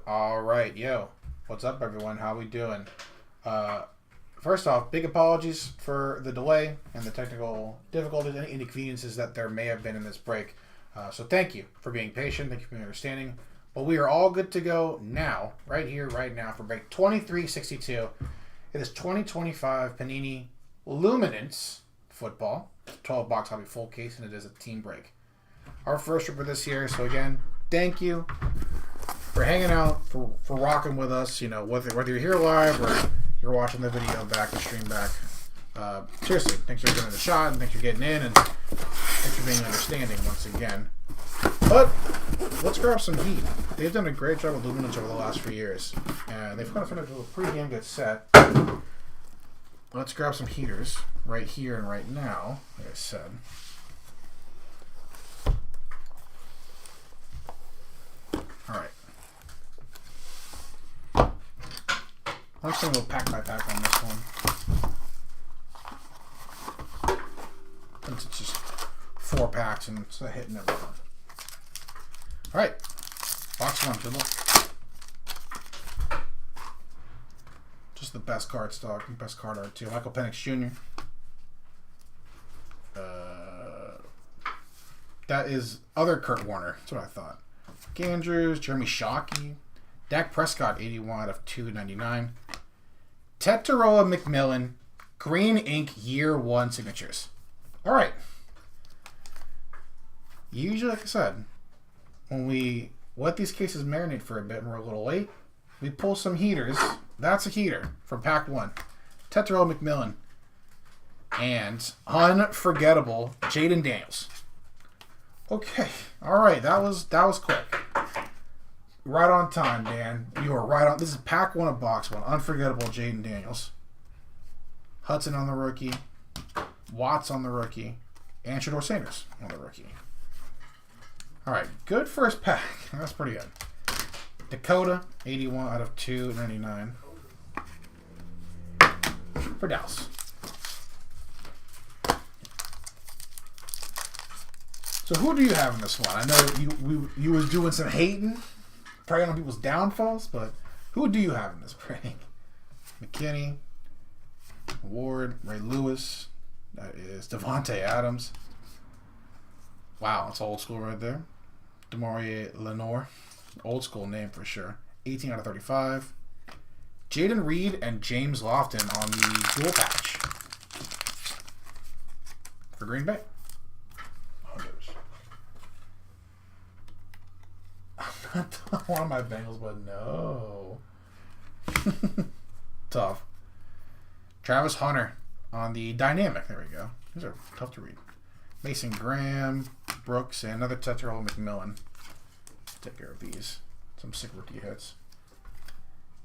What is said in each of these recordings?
All right, yo. What's up, everyone? How we doing? First off, big apologies for the delay and the technical difficulties and inconveniences that there may have been in this break. So thank you for being patient. Thank you for your understanding. But we are all good to go now, right here, right now, for break 2362. It is 2025 Panini Luminance football. 12-box hobby full case, and it is a team break. Our first rip for this year. So again, thank you for hanging out, for rocking with us. You know, whether you're here live or you're watching the video back, the stream back. Seriously, thanks for giving it a shot, and thanks for getting in, and thanks for being understanding once again. But let's grab some heat. They've done a great job with Luminance over the last few years, and they've kind of finished with a pretty damn good set. Let's grab some heaters right here and right now, like I said. All right. I'm just going to go pack by pack on this one. Since it's just 4 packs and it's a hit and everything. All right. Box 1. Good luck. Just the best card stock and best card art too. Michael Penix Jr. That is other Kurt Warner. That's what I thought. Andrews, Jeremy Shockey, Dak Prescott, 81 of 299. Tetaroa McMillan, Green Ink Year 1 signatures. All right. Usually, like I said, when we let these cases marinate for a bit and we're a little late, we pull some heaters. That's a heater from pack 1. Tetaroa McMillan. And unforgettable Jaden Daniels. Okay. All right. That was quick. Right on time, Dan. You are right on. This is pack 1 of box 1. Unforgettable Jaden Daniels. Hudson on the rookie. Watts on the rookie. And Shador Sanders on the rookie. All right. Good first pack. That's pretty good. Dakota, 81 out of 299. For Dallas. So who do you have in this one? I know you was doing some hating, preying on people's downfalls, but who do you have in this break? McKinney, Ward, Ray Lewis, that is Devontae Adams. Wow, that's old school right there. Demarie Lenore, old school name for sure. 18 out of 35. Jaden Reed and James Lofton on the dual patch for Green Bay. One of my Bengals, but no. Tough. Travis Hunter on the dynamic. There we go. These are tough to read. Mason Graham, Brooks, and another Tetaroa McMillan. Take care of these. Some sick rookie hits.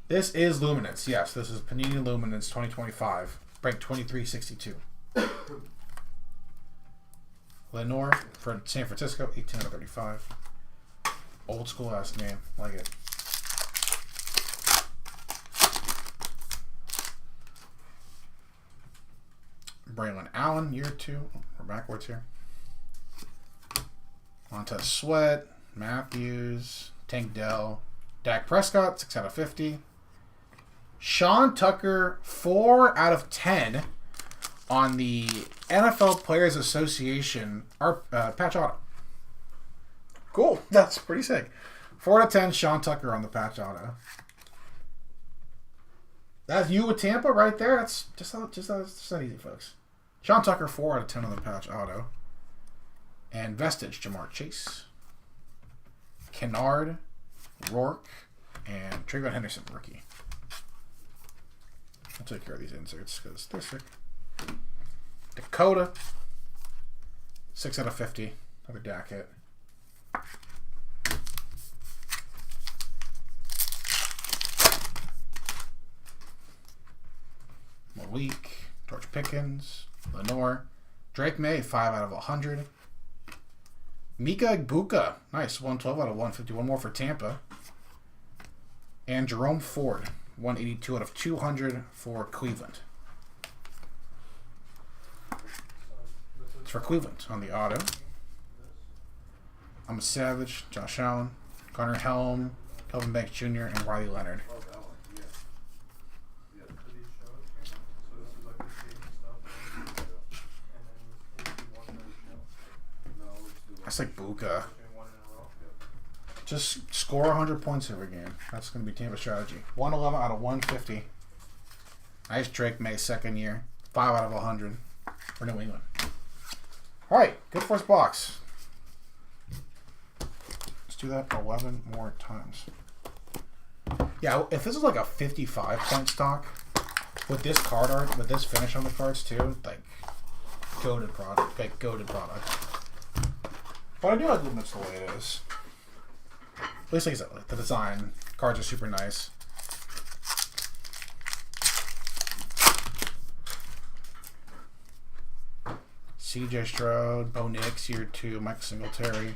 This is Luminance. Yes, this is Panini Luminance 2025. Break 2362. Lenore for San Francisco, 18 out of 35. Old school ass name. Like it. Braylon Allen, year 2. We're backwards here. Montez Sweat, Matthews, Tank Dell, Dak Prescott, 6 out of 50. Sean Tucker, 4 out of 10 on the NFL Players Association patch auto. Cool. That's pretty sick. 4 out of 10, Sean Tucker on the patch auto. That's you with Tampa right there. That's just not easy, folks. Sean Tucker, 4 out of 10 on the patch auto. And Vestige, Jamar Chase. Kennard, Rourke, and Trayvon Henderson, rookie. I'll take care of these inserts because they're sick. Dakota, 6 out of 50. Another Dak hit. Malik, George Pickens, Lenore, Drake May, 5 out of 100. Mika Buka, nice, 112 out of 150. One more for Tampa. And Jerome Ford, 182 out of 200 for Cleveland. It's for Cleveland on the auto. I'm a Savage, Josh Allen, Garner Helm, Kelvin Banks Jr. and Riley Leonard. That's like Buka. Just score 100 points every game. That's going to be Tampa's strategy. 111 out of 150. Nice Drake May second year. 5 out of 100 for New England. All right, good first box. Let's do that 11 more times. Yeah, if this is like a 55-point stock with this card art, with this finish on the cards too, like goated product, like goated product. But I do like Luminance the way it is. At least like I said, like the design, cards are super nice. CJ Stroud, Bo Nix, year 2, Mike Singletary,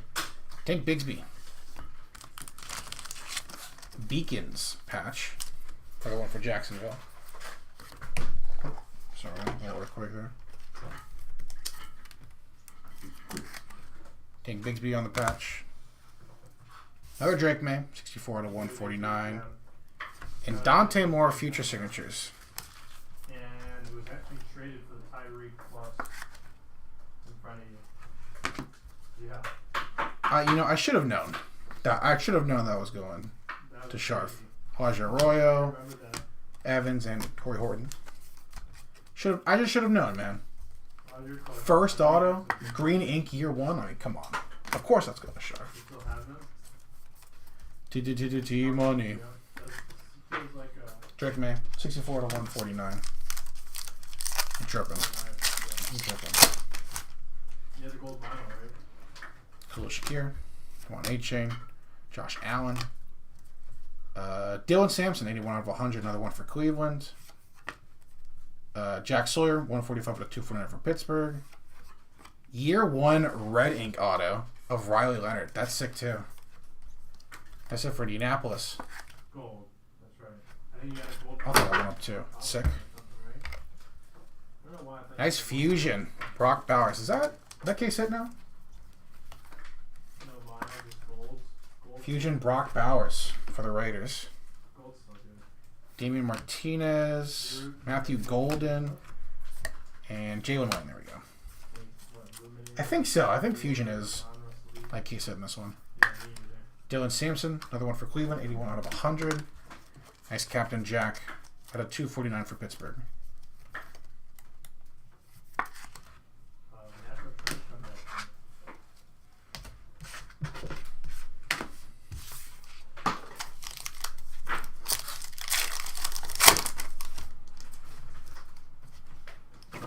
Tank Bigsby, Beacons patch. Probably one for Jacksonville. Sorry, that worked quick there. Tank Bigsby on the patch. Another Drake May, 64 out of 149. And Dante Moore future signatures. And it was actually traded for the Tyreek Plus in front of you. Yeah. You know, I should have known. I should have known that was going to Sharf. Elijah Arroyo, Evans, and Corey Horton. I just should have known, man. First auto, green ink year 1. I mean, come on. Of course that's going to Sharf. T money. Drake May, 64 to 149. I'm tripping. You had the gold vinyl, right? Khalil Shakir. Come on, A-Chain. Josh Allen. Dylan Sampson, 81 out of 100. Another one for Cleveland. Jack Sawyer, 145 to 249 for Pittsburgh. Year 1 red ink auto of Riley Leonard. That's sick too. That's it for Indianapolis. Gold. That's right. I think you got a gold. I'll throw that one up too. Sick. Nice fusion. Brock Bowers. Is that case hit now? No, mine is gold. Fusion Brock Bowers for the Raiders. Gold's still good. Damian Martinez, Matthew Golden, and Jalen Wayne. There we go. I think so. I think Fusion is like he said in this one. Dylan Sampson, another one for Cleveland, 81 out of 100. Nice Captain Jack at a 249 for Pittsburgh.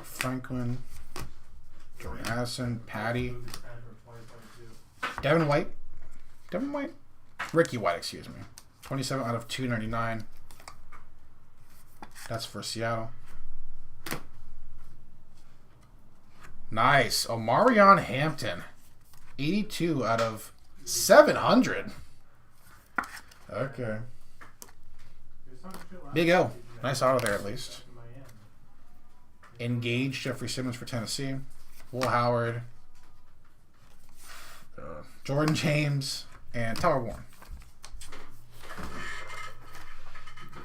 Franklin, Jordan Addison, Patty, Devin White, Ricky White, excuse me, 27 out of 299. That's for Seattle. Nice, Omarion Hampton, 82 out of 700. Okay. Big O, nice auto there at least. Engaged Jeffrey Simmons for Tennessee. Will Howard. Jordan James. And Tyler Warren.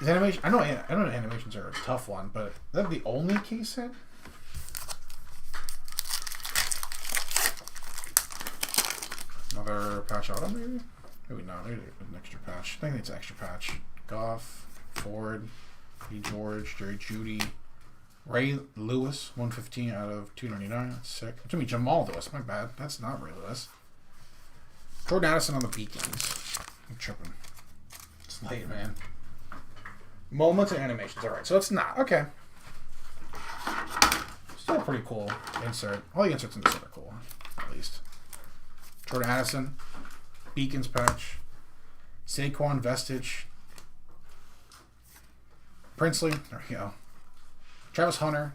Is animation? I know animations are a tough one, but is that the only case hit? Another patch auto, maybe? Maybe not. Maybe an extra patch. I think it's an extra patch. Goff, Ford, P. George, Jerry Jeudy. Ray Lewis, 115 out of 299. That's sick. It took me Jamal Lewis. My bad. That's not Ray Lewis. Jordan Addison on the Beacons. I'm tripping. It's late, man. Moments and animations. All right, so it's not. Okay. Still a pretty cool insert. All the inserts in this are cool, at least. Jordan Addison. Beacons patch. Saquon Vestige. Princely. There we go. Travis Hunter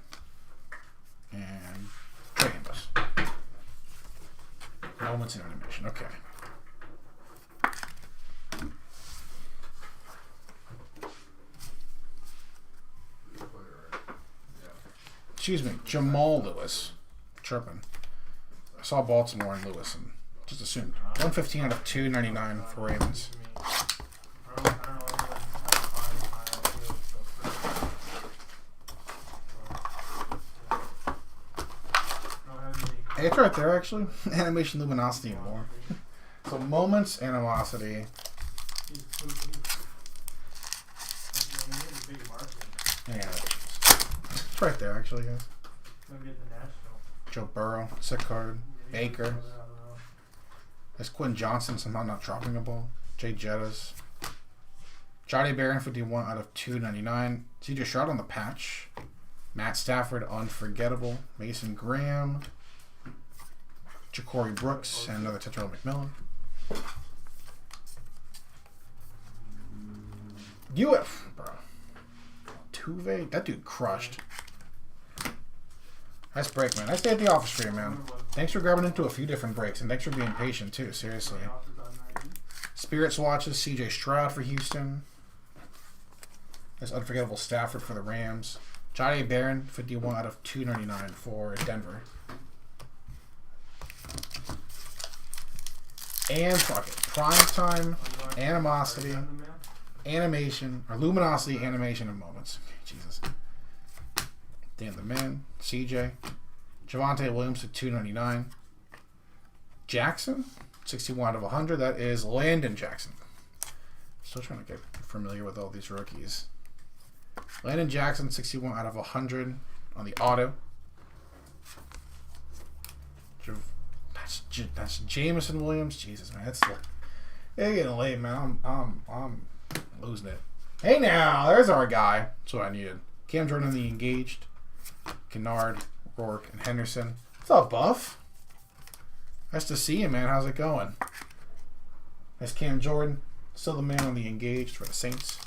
and Trey Amos. Moments in animation. Okay. Excuse me, Jamal Lewis. Tripping. I saw Baltimore and Lewis and just assumed. 115 out of 299 for Ravens. It's right there, actually. Animation, luminosity, and more. So, moments, animosity. Yeah, it's right there, actually, guys. Joe Burrow, sick card. Baker. There's Quinn Johnson somehow not dropping a ball. Jay Jettas. Johnny Barron, 51 out of 299. CJ Stroud on the patch. Matt Stafford, unforgettable. Mason Graham. Ja'Cory Brooks, and another Tetrell McMillan. UF, bro. Tuve, that dude crushed. Nice break, man. Nice day at the office for you, man. Thanks for grabbing into a few different breaks, and thanks for being patient, too. Seriously. Spirit Swatches, CJ Stroud for Houston. There's unforgettable Stafford for the Rams. Johnny Barron, 51 out of 299 for Denver. And fuck it. Prime Time, Animosity, Animation, or Luminosity, Animation, and Moments. Jesus. Dan the Man, CJ. Javonte Williams at 299. Jackson, 61 out of 100. That is Landon Jackson. Still trying to get familiar with all these rookies. Landon Jackson, 61 out of 100 on the auto. That's Jameson Williams. Jesus, man, it's getting late, man. I'm losing it. Hey, now there's our guy. That's what I needed. Cam Jordan, the engaged. Kennard, Rourke, and Henderson. What's up, Buff? Nice to see you, man. How's it going? That's Cam Jordan, still the man on the engaged for the Saints.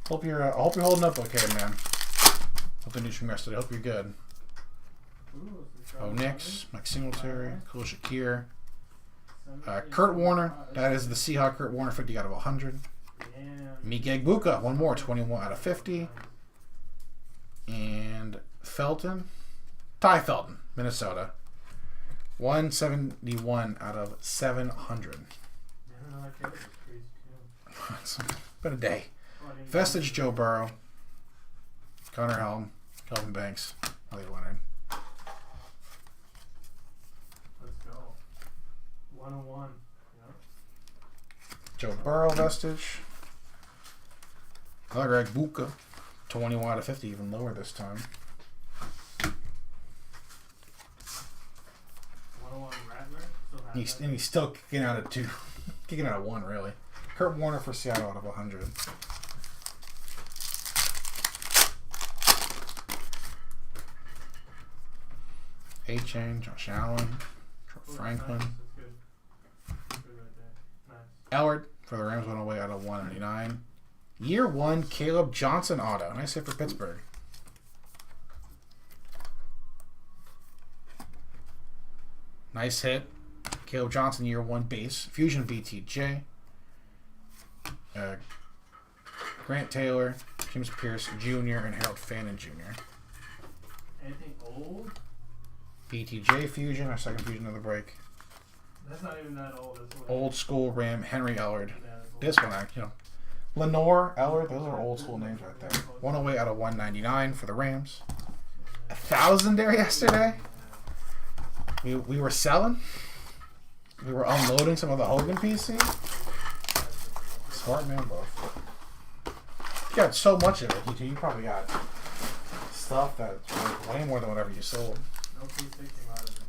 Hope you're holding up okay, man. Hope the news from yesterday. Hope you're good. Oh, Nix, Mike Singletary, Khalil Shakir, Kurt Warner. That is the Seahawk Kurt Warner, 50 out of 100. Mike Buka, one more, 21 out of 50. And Felton, Ty Felton, Minnesota, 171 out of 700. It's been a day. Vestige, Joe Burrow, Connor Helm, Kelvin Banks, Elliot Leonard. Let's go. 101. Yep. Joe Burrow, Vestige. Greg Buka, 21 out of 50, even lower this time. 101 Rattler. He's still kicking out of 2. Kicking out of 1, really. Kurt Warner for Seattle out of 100. A-Chain, Josh Allen, Troy Franklin. Nice. That's good. Good right there. Nice. Ellard for the Rams went away out of 199. Year 1, Caleb Johnson auto. Nice hit for Pittsburgh. Nice hit. Caleb Johnson, year 1 base. Fusion BTJ. Grant Taylor, James Pierce Jr., and Harold Fannin Jr. Anything old? BTJ Fusion, our second Fusion of the break. That's not even that old. That's Old school Ram, Henry Ellard. Yeah, that's old. This one, you know. Lenore, Ellard, those are old school names right there. 108 out of 199 for the Rams. 1,000 there yesterday. We were selling. We were unloading some of the Hogan PC. Smart man, both. You got so much of it, you probably got stuff that's worth way more than whatever you sold. No P6 came out of it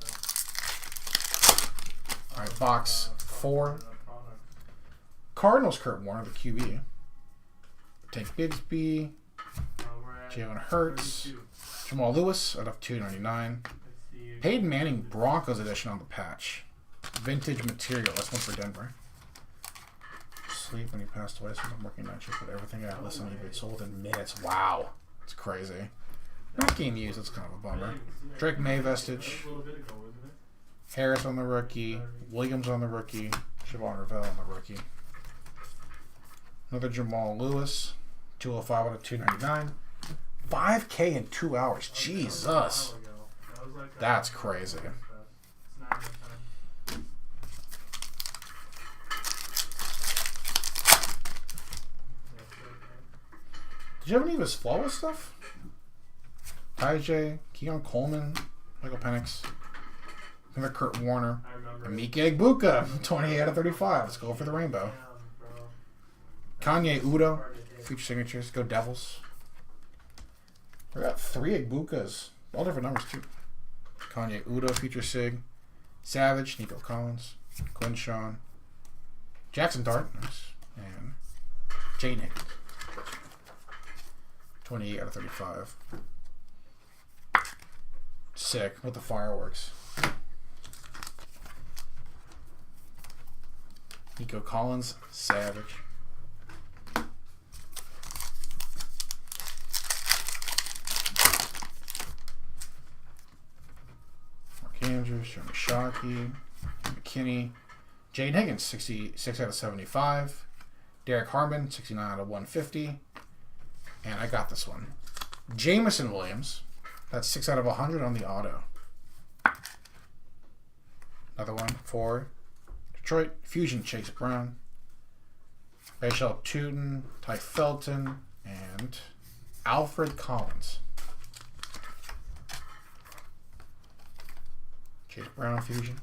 though. Alright, box 4. Cardinals Kurt Warner, the QB. Tank Bigsby. Jalen Hurts. 32. Jamal Lewis out of 299. Peyton Manning Broncos edition on the patch. Vintage material. That's one for Denver. Sleep when he passed away, so I'm working night shift, but everything I listened to get sold in minutes. Wow. It's crazy. Not game used, that's kind of a bummer. Drake May Vestige. Harris on the rookie. Williams on the rookie. Siobhan Revelle on the rookie. Another Jamal Lewis. 205 out of 299. 5K in 2 hours. Jesus. That's crazy. Did you have any of his flawless stuff? Ty J, Keon Coleman, Michael Penix, Another Kurt Warner. I remember. Mike Egbuka, 28 out of 35. Let's go for the rainbow. Damn, bro. Kanye Udo, Hard to hit. feature signatures. Go Devils. We got 3 Egbukas. All different numbers, too. Kanye Udo, feature sig. Savage, Nico Collins. Quinshawn. Jackson Dart. Nice. And Jane Higgins. 28 out of 35. Sick with the fireworks. Nico Collins, Savage. Mark Andrews, Jeremy Shockey, McKinney. Jane Higgins, 66 out of 75. Derek Harmon, 69 out of 150. And I got this one. Jamison Williams. That's 6 out of 100 on the auto. Another one for Detroit. Fusion, Chase Brown. Rachel Tootin, Ty Felton, and Alfred Collins. Chase Brown, Fusion.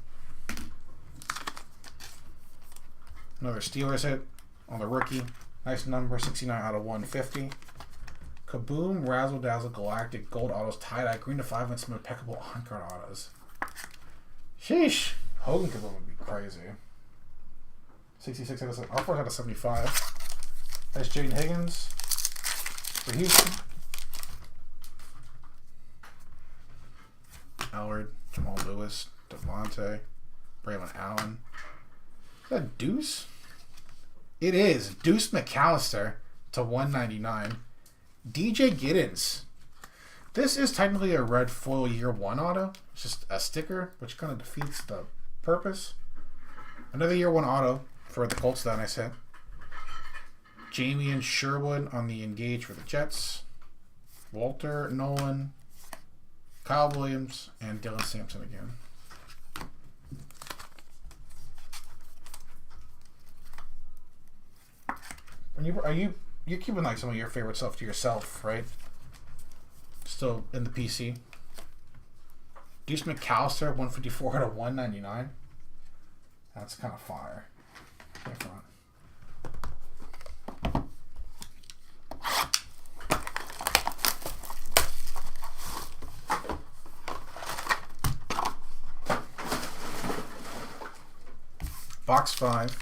Another Steelers hit on the rookie. Nice number, 69 out of 150. Kaboom, Razzle Dazzle Galactic Gold Autos Tie-Dye Green to 5 and some impeccable on-card autos. Sheesh. Hogan Kaboom would be crazy. 66 out of 7. All 4 out of 75. That's Jaden Higgins for Houston. Allard, Jamal Lewis, Devontae, Braylon Allen. Is that Deuce? It is. Deuce McAllister to 199. DJ Giddens. This is technically a red foil year 1 auto. It's just a sticker, which kind of defeats the purpose. Another year 1 auto for the Colts that I said. Jamie and Sherwood on the engage for the Jets. Walter Nolan, Kyle Williams, and Dylan Sampson again. You're keeping like some of your favorite stuff to yourself, right? Still in the PC. Deuce McAllister, 154 out of 199. That's kind of fire. Box 5.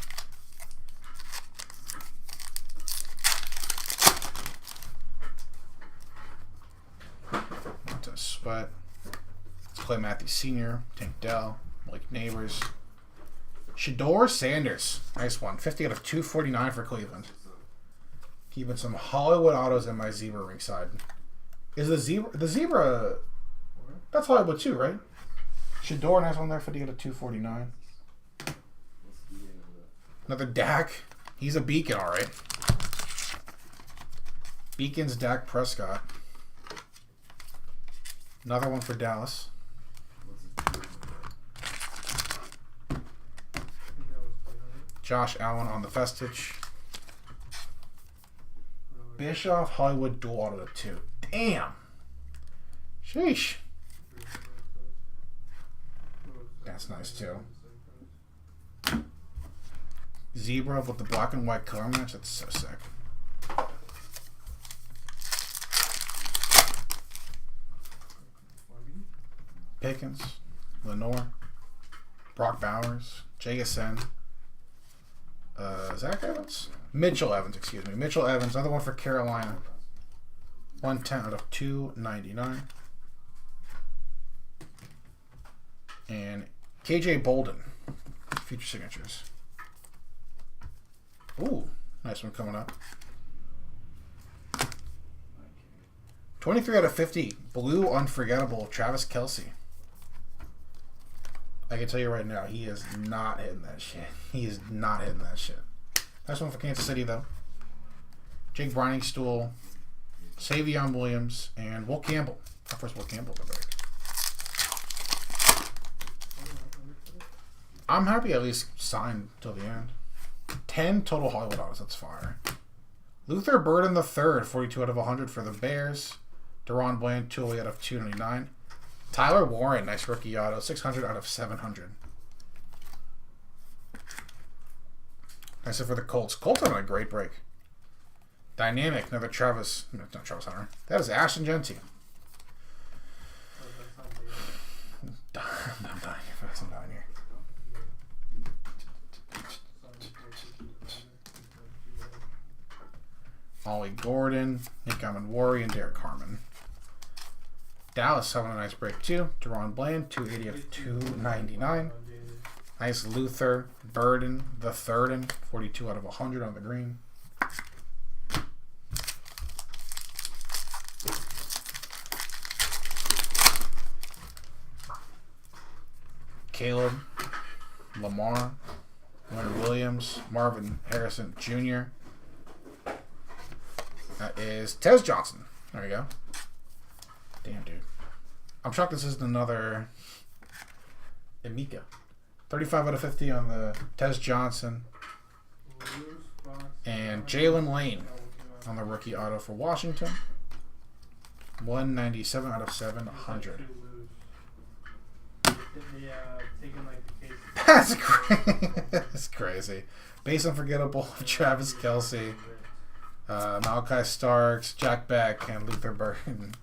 Sweat. Let's play Matthew Sr., Tank Dell, Malik Neighbors. Shador Sanders. Nice one. 50 out of 249 for Cleveland. Keeping some Hollywood autos in my zebra ringside. Is the zebra that's Hollywood too, right? Shador, nice one there, 50 out of 249. Another Dak. He's a beacon, alright. Beacon's Dak Prescott. Another one for Dallas. Josh Allen on the Vestige. Bischoff Hollywood dual auto 2. Damn. Sheesh. That's nice too. Zebra with the black and white color match. That's so sick. Pickens, Lenore, Brock Bowers, JSN, Zach Evans? Mitchell Evans, excuse me. Mitchell Evans, another one for Carolina. 110 out of 299. And KJ Bolden, future signatures. Ooh, nice one coming up. 23 out of 50, blue unforgettable, Travis Kelce. I can tell you right now, he is not hitting that shit. He is not hitting that shit. Nice one for Kansas City, though. Jake Briningstool, Savion Williams, and Will Campbell. Our first Will Campbell to break. I'm happy at least signed till the end. 10 total Hollywood autos. That's fire. Luther Burden III, 42 out of 100 for the Bears. Deron Bland, 208 out of 299. Tyler Warren, nice rookie auto, 600 out of 700. Nice for the Colts. Colts on a great break. Dynamic, another Travis, no, not Travis Hunter. That is Ashton Genty. I'm dying here. Ollie Gordon, Nick Amon-Wari, and Derek Harmon. Dallas having a nice break too. Deron Bland, 280 of 299. Nice Luther Burden, the third and 42 out of 100 on the green. Caleb, Lamar, Leonard Williams, Marvin Harrison Jr. That is Tez Johnson. There you go. Damn, dude. I'm shocked this isn't another Emika. 35 out of 50 on the Tez Johnson. And Jalen Lane on the rookie auto for Washington. 197 out of 700. That's crazy. Base Unforgettable, Travis Kelce, Malachi Starks, Jack Beck, and Luther Burden.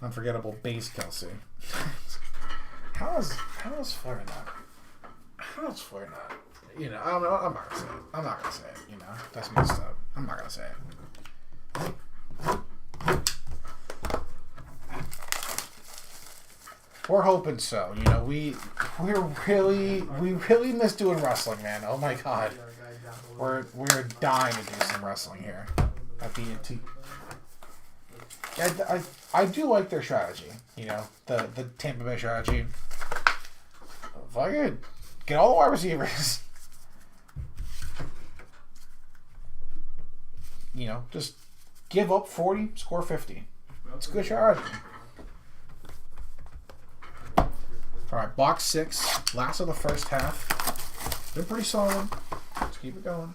Unforgettable base Kelce. How is Flair not? How is Flair not? You know, I'm not gonna say it. I'm not gonna say it. You know, that's messed up. I'm not gonna say it. We're hoping so. You know, we really miss doing wrestling, man. Oh my god, we're dying to do some wrestling here at BNT. I do like their strategy. You know, the Tampa Bay strategy. If I could get all the wide receivers, you know, just give up 40, score 50. It's a good strategy. All right, box 6, last of the first half. Been pretty solid. Let's keep it going.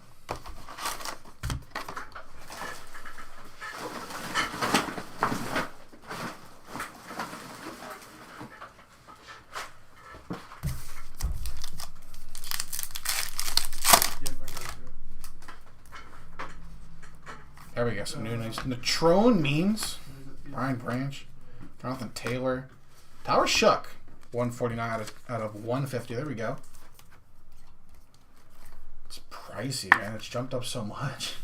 There we go. Some new names. Natrone Means, Brian Branch, Jonathan Taylor, Tyler Shook. 149 out of 150. There we go. It's pricey, man. It's jumped up so much.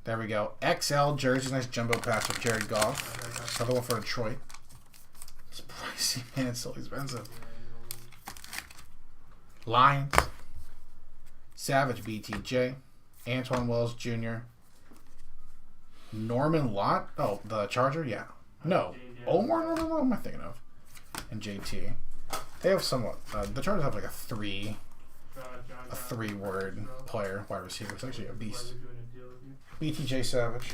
There we go. XL jersey. Nice jumbo patch with Jared Goff. Another one for Detroit. It's pricey, man. It's so expensive. Lions. Savage BTJ. Antoine Wells Jr. Norman Lott. Oh, the Charger? Yeah. No. Omar Norman? What am I thinking of? And JT. They have somewhat. The Chargers have like a three-word player, wide receiver. It's actually a beast. BTJ Savage.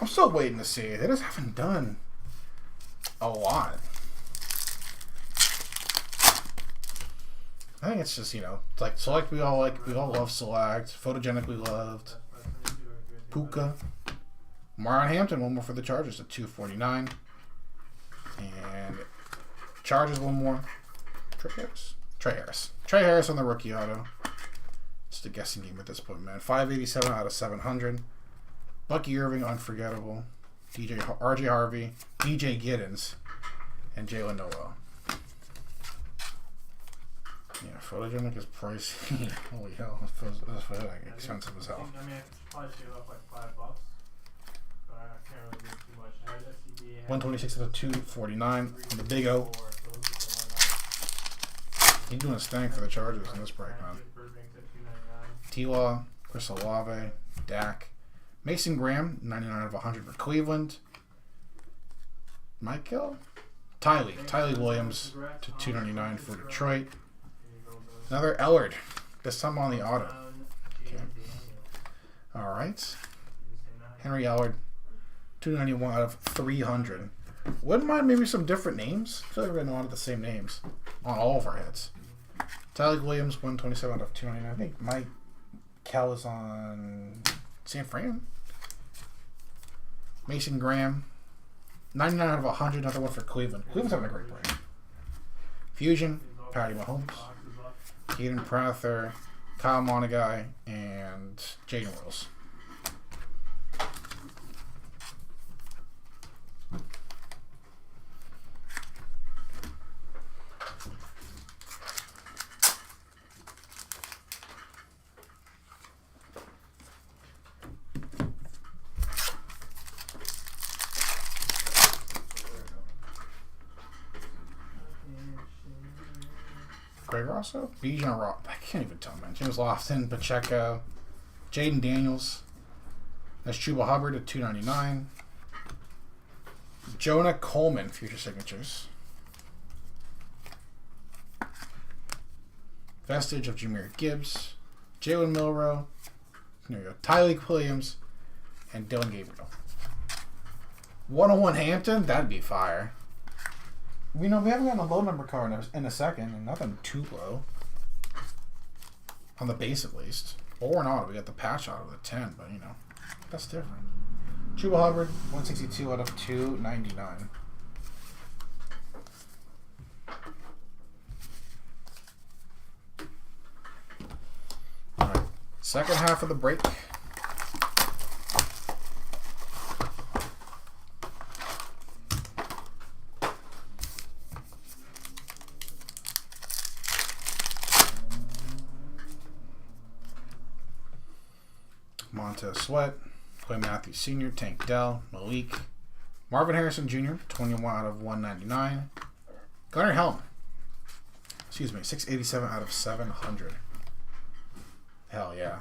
I'm still waiting to see. They just haven't done a lot. I think it's just, you know, it's like Select we all love Select. Photogenic we loved. Puka. Marlon Hampton, one more for the Chargers at 249. And Chargers, one more. Trey Harris on the rookie auto. Just a guessing game at this point, man. 587 out of 700. Bucky Irving, unforgettable. RJ Harvey, DJ Giddens, and Jalen Noel. Yeah, Photogenic is pricey. Holy hell, that's expensive as hell. I mean, it's probably save up like $5. 126 out of 249 on the Big O. He's doing his thing for the Chargers in this break, man. T-Law, Chris Olave, Dak, Mason Graham, 99 out of 100 for Cleveland. Michael? Tylee Williams to 299 for Detroit. Another Ellard, this time on the auto. Okay. All right. Henry Ellard. 291 out of 300. Wouldn't mind maybe some different names. I feel like we're going to want the same names on all of our hits. Tyler Williams, 127 out of 299. I think Cal is on San Fran. Mason Graham. 99 out of 100. Another one for Cleveland. Cleveland's having a great break. Fusion. Patty Mahomes. Caden Prather. Kyle Monagai. And Jaden Wills. Greg Rosso, Bijan Rock. I can't even tell, man. James Lofton, Pacheco, Jaden Daniels. That's Chuba Hubbard at $2.99. Jonah Coleman, future signatures. Vestige of Jahmyr Gibbs, Jalen Milroe. There you go. Tyleek Williams and Dylan Gabriel. 101 Hampton, that'd be fire. We know we haven't gotten a low number card in a second, and nothing too low. On the base, at least. Or an auto. We got the patch auto with a 10, but you know, that's different. Chuba Hubbard, 162 out of 299. All right, second half of the break. Montez Sweat, Clay Matthews Sr., Tank Dell, Malik, Marvin Harrison Jr., 21 out of 199. Gunnar Helm, 687 out of 700. Hell yeah.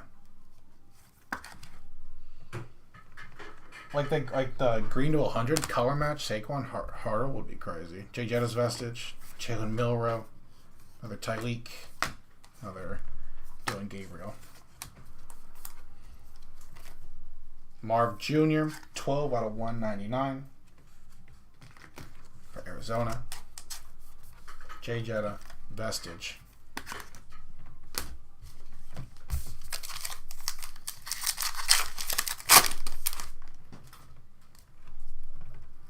Like the green to 100 color match, Saquon Harder would be crazy. Jay Jetta's Vestige, Jalen Milroe, another Tyleek, another Dylan Gabriel. Marv Jr., 12 out of 199 for Arizona. Jay Jetta, Vestige.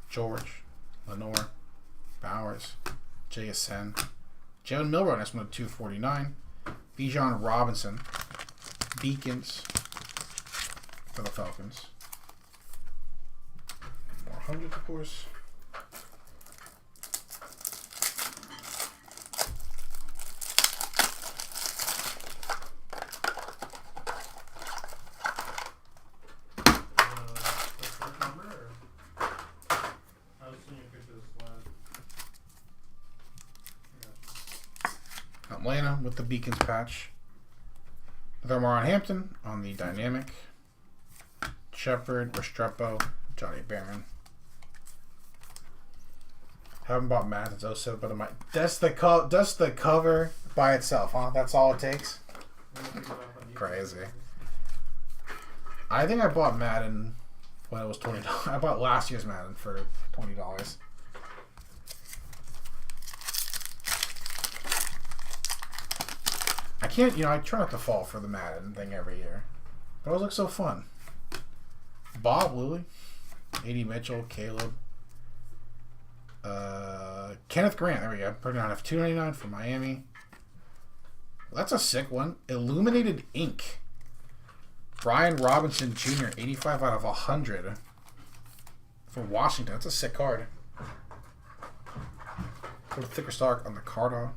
George, Lenore, Bowers, JSN. Jalen Milroe, next one to 249. Bijan Robinson, Beacons. For the Falcons. More 100, of course. Atlanta with the Beacons patch. Thermaron Hampton on the Dynamic. Shepard, Restrepo, Johnny Barron. Haven't bought Matt since 07, but I might. That's the cover by itself, huh? That's all it takes. Crazy. I think I bought Madden when it was $20. I bought last year's Madden for $20. I can't, I try not to fall for the Madden thing every year. It always looks so fun. Bob Lilly, A.D. Mitchell, Caleb, Kenneth Grant. There we go. Putting on F299 for Miami. That's a sick one. Illuminated Ink. Brian Robinson Jr., 85 out of 100 for Washington. That's a sick card. Put a thicker stock on the card.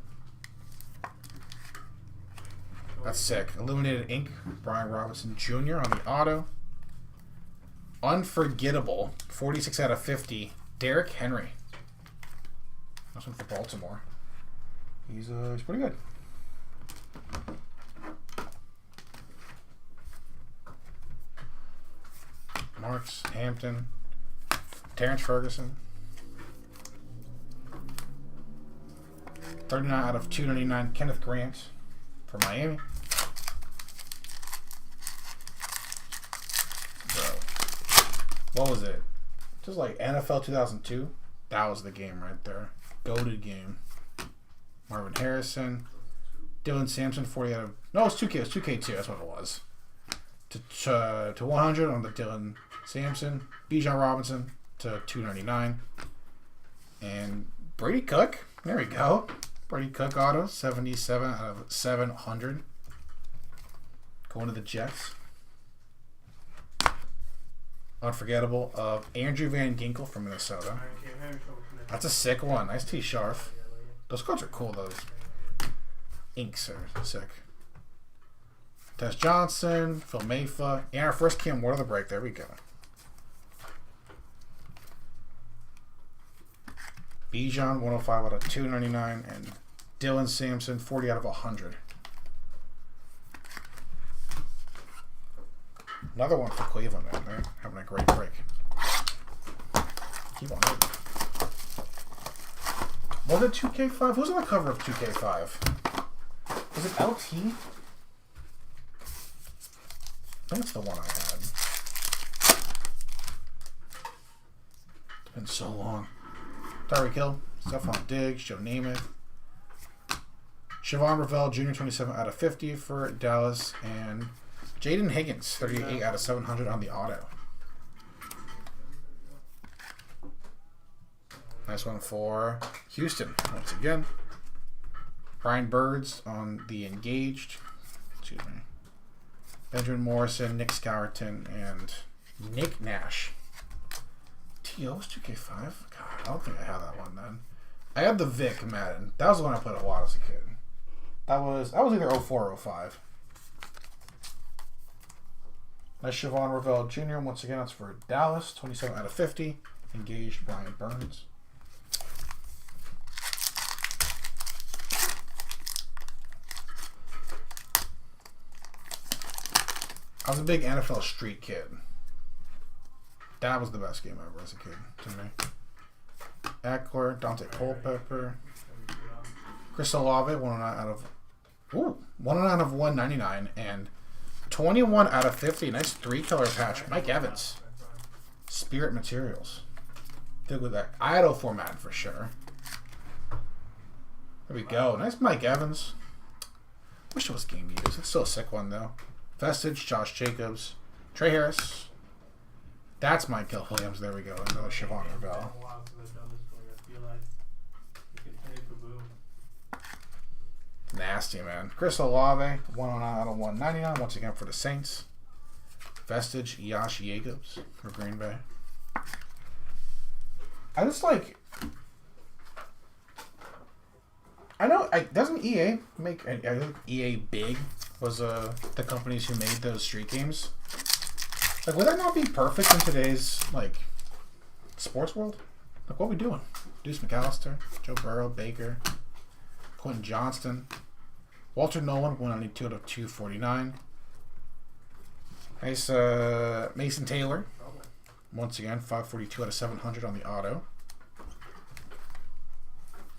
That's sick. Illuminated Ink. Brian Robinson Jr. on the auto. Unforgettable, 46 out of 50. Derrick Henry. That's one for Baltimore. He's pretty good. Marks, Hampton, Terrence Ferguson. 39 out of 299. Kenneth Grant for Miami. What was it? Just like NFL 2002. That was the game right there. Goated game. Marvin Harrison. Dylan Sampson, 40 out of... No, it was 2K. It was 2K2. That's what it was. to 100 on the Dylan Sampson. Bijan Robinson to 299. And Brady Cook. There we go. Brady Cook auto, 77 out of 700. Going to the Jets. Unforgettable of Andrew Van Ginkel from Minnesota. That's a sick one. Nice T Sharf. Those cards are cool, those. Inks are sick. Tess Johnson, Phil Mayfa, and our first Cam Ward of the break. There we go. Bijan, 105 out of 299, and Dylan Sampson, 40 out of 100. Another one for Cleveland, man. They're having a great break. Keep on it. Was it 2K5? Who's on the cover of 2K5? Was it LT? I think it's the one I had. It's been so long. Tyreek Hill, Stephon Diggs, Joe Namath. Siobhan Ravel Jr., 27 out of 50 for Dallas. And Jaden Higgins, 38 out of 700 on the auto. Nice one for Houston once again. Brian Birds on the Engaged. Excuse me. Benjamin Morrison, Nick Scourton, and Nick Nash. TO's 2K5? God, I don't think I had that one then. I had the Vic Madden. That was the one I played a lot as a kid. That was either 04 or 05. Nice Siobhan Ravel Jr. Once again, that's for Dallas. 27 out of 50. Engaged Brian Burns. I was a big NFL Street kid. That was the best game ever as a kid to me. Eckler, Dante Culpepper, Chris Olave, 109 out of 199, and 21 out of 50. Nice 3-color patch. Mike Evans, Spirit Materials. Good with that. I had 04 Madden for sure. There we go. Nice Mike Evans. Wish it was game used. It's still a sick one though. Vestige, Josh Jacobs, Trey Harris. That's Michael Williams. There we go. Another Siobhan Ravel. Nasty, man. Chris Olave, 109 out of 199. Once again for the Saints. Vestige, Josh Jacobs for Green Bay. I just like... I know, doesn't EA make... I think EA Big was the companies who made those street games. Like, would that not be perfect in today's, like, sports world? Like, what are we doing? Deuce McAllister, Joe Burrow, Baker, Quentin Johnston, Walter Nolan, 192 out of 249. Nice Mason Taylor. Once again, 542 out of 700 on the auto.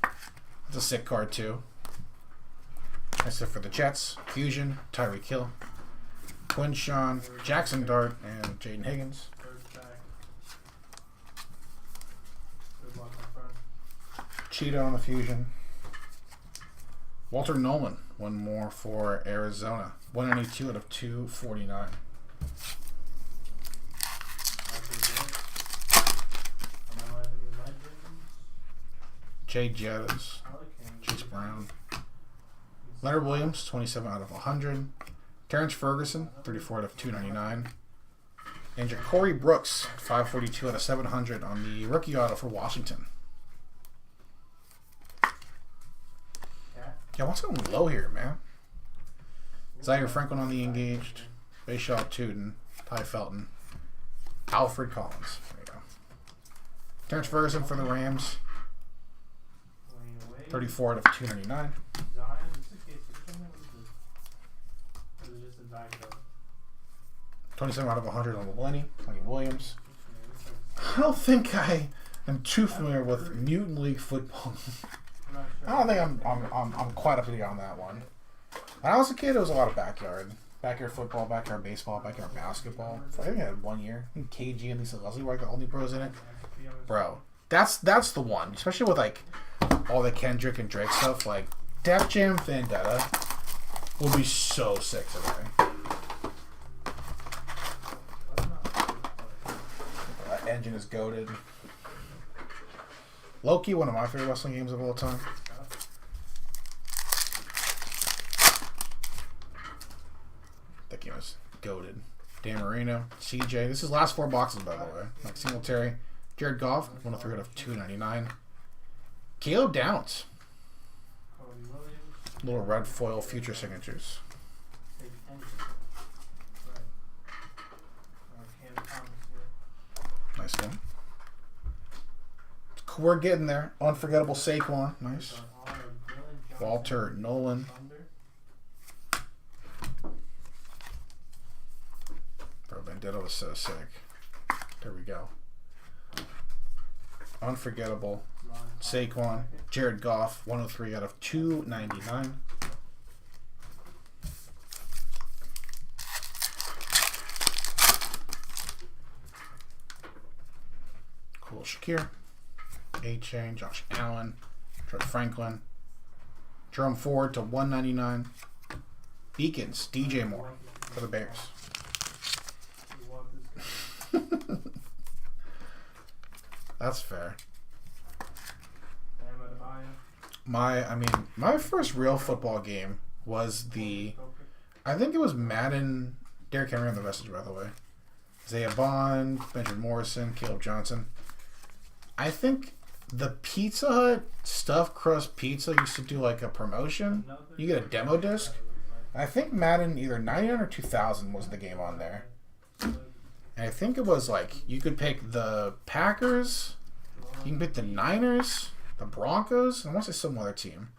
That's a sick card, too. That's it for the Jets. Fusion, Tyreek Hill, Quinshawn, Jackson Dart, and Jaden Higgins. Cheetah on the Fusion. Walter Nolan, one more for Arizona. 192 out of 249. Jay Jettas, Chase Brown. Leonard Williams, 27 out of 100. Terrence Ferguson, 34 out of 299. And Ja'Cory Brooks, 542 out of 700 on the rookie auto for Washington. Yeah, what's going low here, man? Zaire Franklin on the Engaged. Bayshaw Tootin, Ty Felton. Alfred Collins. There you go. Terrence Ferguson for the Rams. 34 out of 299. 27 out of 100 on the Lenny. Lenny Williams. I don't think I am too familiar with Mutant League football. I don't think I'm quite up to date on that one. When I was a kid, it was a lot of backyard football, backyard baseball, backyard basketball. I think I had 1 year. I think KG and Lisa Leslie were like the only pros in it. Bro, that's the one. Especially with like all the Kendrick and Drake stuff. Like Def Jam Vendetta will be so sick today. engine is goated. Loki, one of my favorite wrestling games of all time. That game is goated. Dan Marino, CJ. This is last 4 boxes, by the way. Like Singletary, Jared Goff, 103 out of 299. Caleb Downs. Little red foil future signatures. Nice one. We're getting there. Unforgettable Saquon. Nice. Walter Nolan. Bro, Bandito was so sick. There we go. Unforgettable Saquon. Jared Goff. 103 out of 299. Cool Shakir. A-Chain, Josh Allen, George Franklin, Jerome Ford to 199. Beacons, DJ Moore for the Bears. That's fair. My first real football game was I think it was Madden. Derrick Henry on the message, by the way. Isaiah Bond, Benjamin Morrison, Caleb Johnson. I think the Pizza Hut stuffed crust pizza used to do like a promotion. You get a demo disc. I think Madden either 99 or 2000 was the game on there. And I think it was like you could pick the Packers, you can pick the Niners, the Broncos, and I want to say some other team.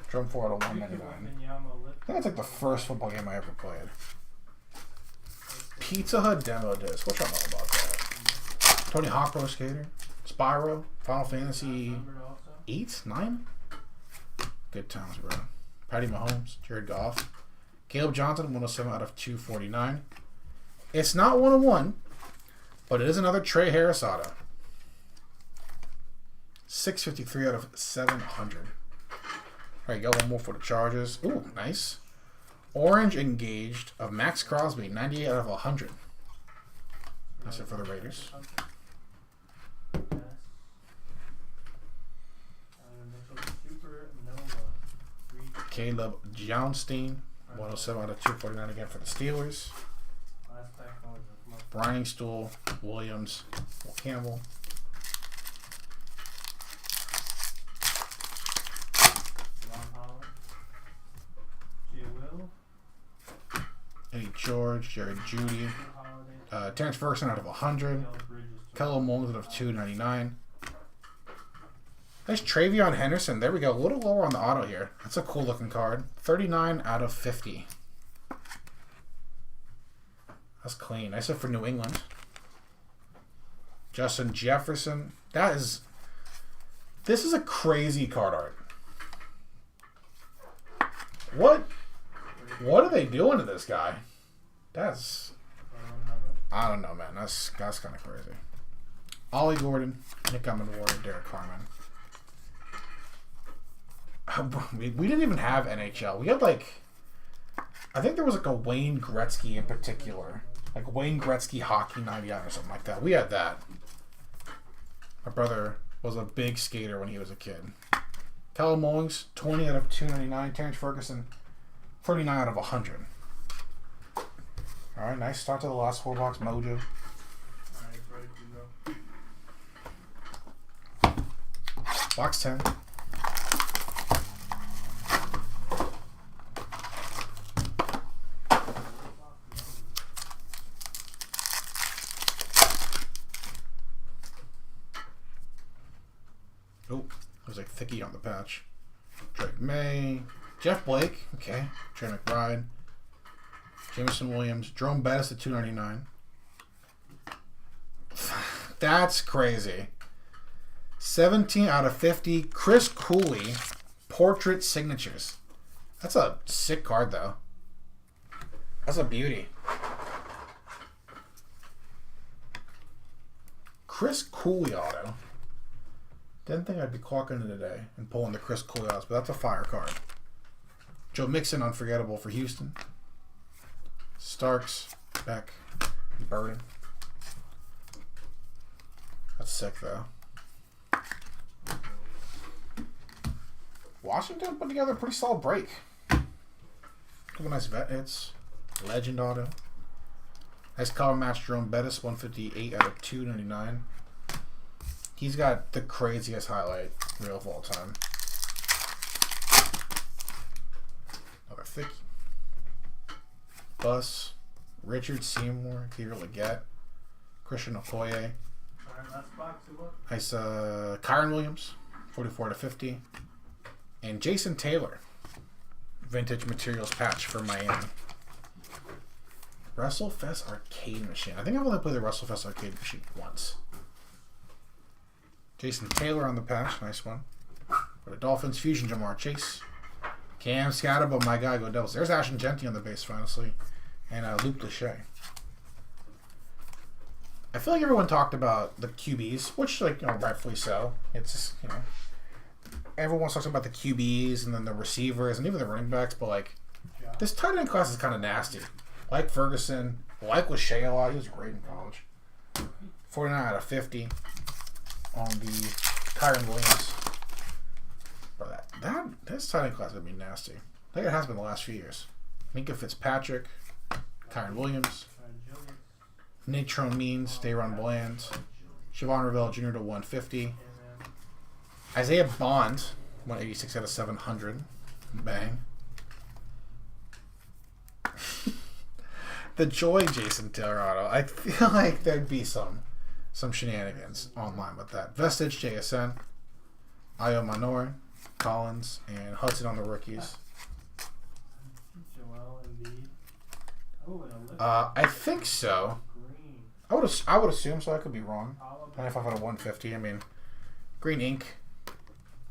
Drum 4 out of 199. I think that's like the first football game I ever played. Pizza Hut demo disc. What y'all know about that? Tony Hawk Pro Skater. Spyro, Final Fantasy 8, 9? Good times, bro. Patty Mahomes, Jared Goff. Caleb Johnson, 107 out of 249. It's not 101, but it is another Trey Harris auto. 653 out of 700. There you go, one more for the Chargers. Ooh, nice. Orange Engaged of Max Crosby, 98 out of 100. That's it for the Raiders. Caleb Johnstein, 107 out of 249 again for the Steelers. Brian Stool, Williams, Campbell. Eddie George, Jared Judy, Terrence Ferguson out of 100. Kello Mullins out of 299. Nice Travion Henderson. There we go. A little lower on the auto here. That's a cool looking card. 39 out of 50. That's clean. Nice up for New England. Justin Jefferson. This is a crazy card art. What are they doing to this guy? I don't know, man. That's kind of crazy. Ollie Gordon, Nick Ward, Derek Carmen. We didn't even have NHL. We had I think there was a Wayne Gretzky in particular. Like Wayne Gretzky Hockey 99 or something like that. We had that. My brother was a big skater when he was a kid. Kello Mullings, 20 out of 299. Terrence Ferguson, 39 out of 100. Alright, nice start to the last 4 box mojo. Alright, ready to go. Box 10. Oh, there's Thicky on the patch. Drake May. Jeff Blake. Okay. Trey McBride. Jameson Williams. Jerome Bettis at 299. That's crazy. 17 out of 50. Chris Cooley. Portrait signatures. That's a sick card, though. That's a beauty. Chris Cooley auto. Didn't think I'd be clocking it today and pulling the Chris Cooley outs, but that's a fire card. Joe Mixon, unforgettable for Houston. Starks, Beck, Burden. That's sick, though. Washington put together a pretty solid break. Couple nice vet hits. Legend auto. Nice color match Jerome Bettis, 158 out of 299. He's got the craziest highlight reel of all time. Another thick. Bus. Richard Seymour, Peter Leggett, Christian Okoye. Alright, last box. Who what? Nice Kyron Williams, 44 to 50. And Jason Taylor, vintage materials patch for Miami. WrestleFest arcade machine. I think I've only played the WrestleFest arcade machine once. Jason Taylor on the patch, nice one. For the Dolphins, Fusion Jamar Chase. Cam Scatterbo, my guy, go Devils. There's Ashton Genty on the base, honestly. And Luke Lachey. I feel like everyone talked about the QBs, which, like, rightfully so. It's just, everyone talks about the QBs and then the receivers and even the running backs, but, like, this tight end class is kind of nasty. Like Ferguson, like Lachey a lot. He was great in college. 49 out of 50 on the Kyron Williams. Bro, this tight end class would be nasty. I think it has been the last few years. Minka Fitzpatrick, Kyron Williams, Natrone Means, Dayron Bland, Siobhan Revelle Jr. to 150, Isaiah Bond, 186 out of 700. Bang. The Joy Jason Taylor auto. I feel like there'd be some shenanigans online with that. Vestige JSN, Ayo Manor, Collins, and Hudson on the rookies. I think so. I would assume so. I could be wrong. 95 out of 150. I mean, green ink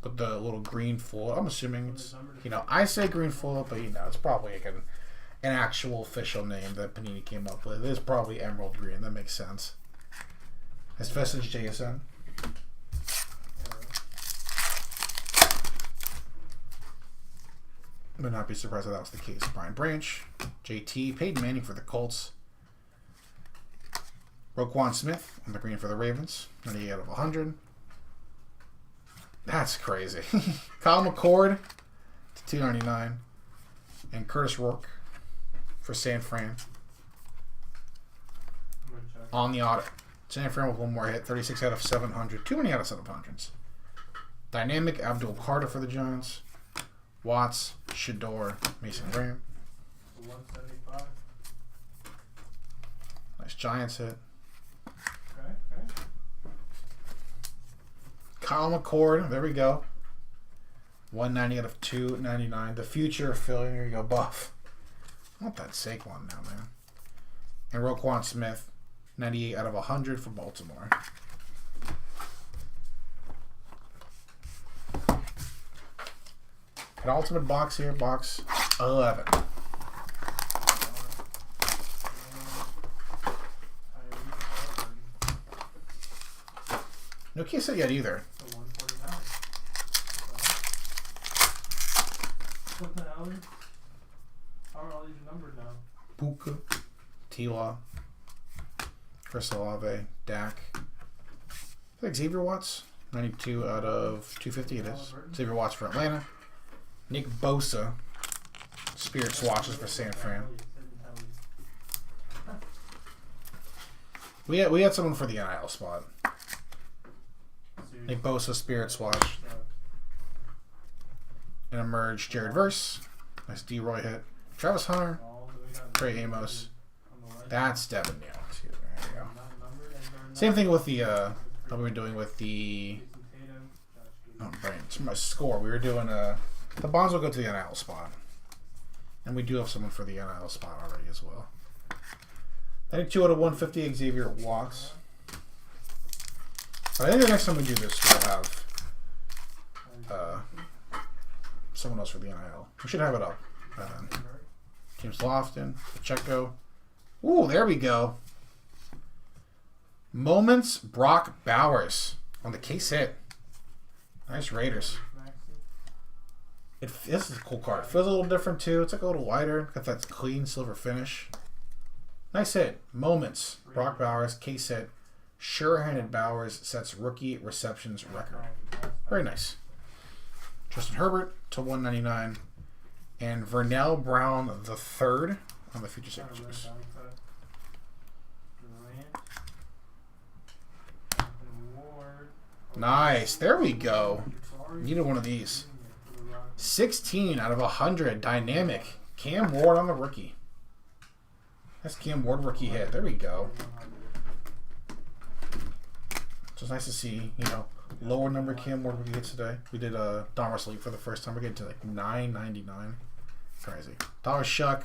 with the little green full. I'm assuming it's, I say green full, but it's probably like an actual official name that Panini came up with. It's probably emerald green. That makes sense. It's Vestige JSN. I would not be surprised if that was the case. Brian Branch, JT, Peyton Manning for the Colts. Roquan Smith on the green for the Ravens, 98 out of 100. That's crazy. Kyle McCord to 299. And Curtis Rourke for San Fran. On the audit. San Fran with one more hit, 36 out of 700. Too many out of 700s. Dynamic Abdul Carter for the Giants. Watts, Shador, Mason Graham. 175. Nice Giants hit. Okay. Kyle McCord, there we go. 190 out of 299. The future of Philly, there you go, buff. I want that Saquon now, man. And Roquan Smith, 98 out of 100 for Baltimore. An ultimate box here, box 11. No case set yet either. So 149. What the hell? How are all these numbered now? Puka, T-Law, Chris Olave, Dak. I think Xavier Watts, 92 out of 250 it is. Xavier Watts for Atlanta. Nick Bosa, Spirit Swatches for San Fran. We had someone for the NIL spot. Nick Bosa, Spirit Swatch. And emerged Jared Verse. Nice D-Roy hit. Travis Hunter. Trey Amos. That's Devin Neal. There you go. Same thing with the, how we were doing with the, it's my score. We were doing, the bonds will go to the NIL spot. And we do have someone for the NIL spot already as well. 92 out of 150, Xavier Watts. I think the next time we do this, we'll have someone else for the NIL. We should have it up by then. James Lofton, Pacheco. Ooh, there we go. Moments, Brock Bowers on the case hit. Nice Raiders. This is a cool card. It feels a little different too. It's like a little lighter. Got that clean silver finish. Nice hit. Moments, Brock Bowers, case hit Sure-handed Bowers sets rookie receptions record. Very nice. Justin Herbert to 199. And Vernell Brown the third on the future signatures. Nice. There we go. Needed one of these. 16 out of 100. Dynamic. Cam Ward on the rookie. That's Cam Ward rookie hit. There we go. So it's nice to see, you know, lower number Cam Ward rookie hits today. We did a Dahmer Sleep for the first time. We're getting to like 999. Crazy. Dallas Shuck,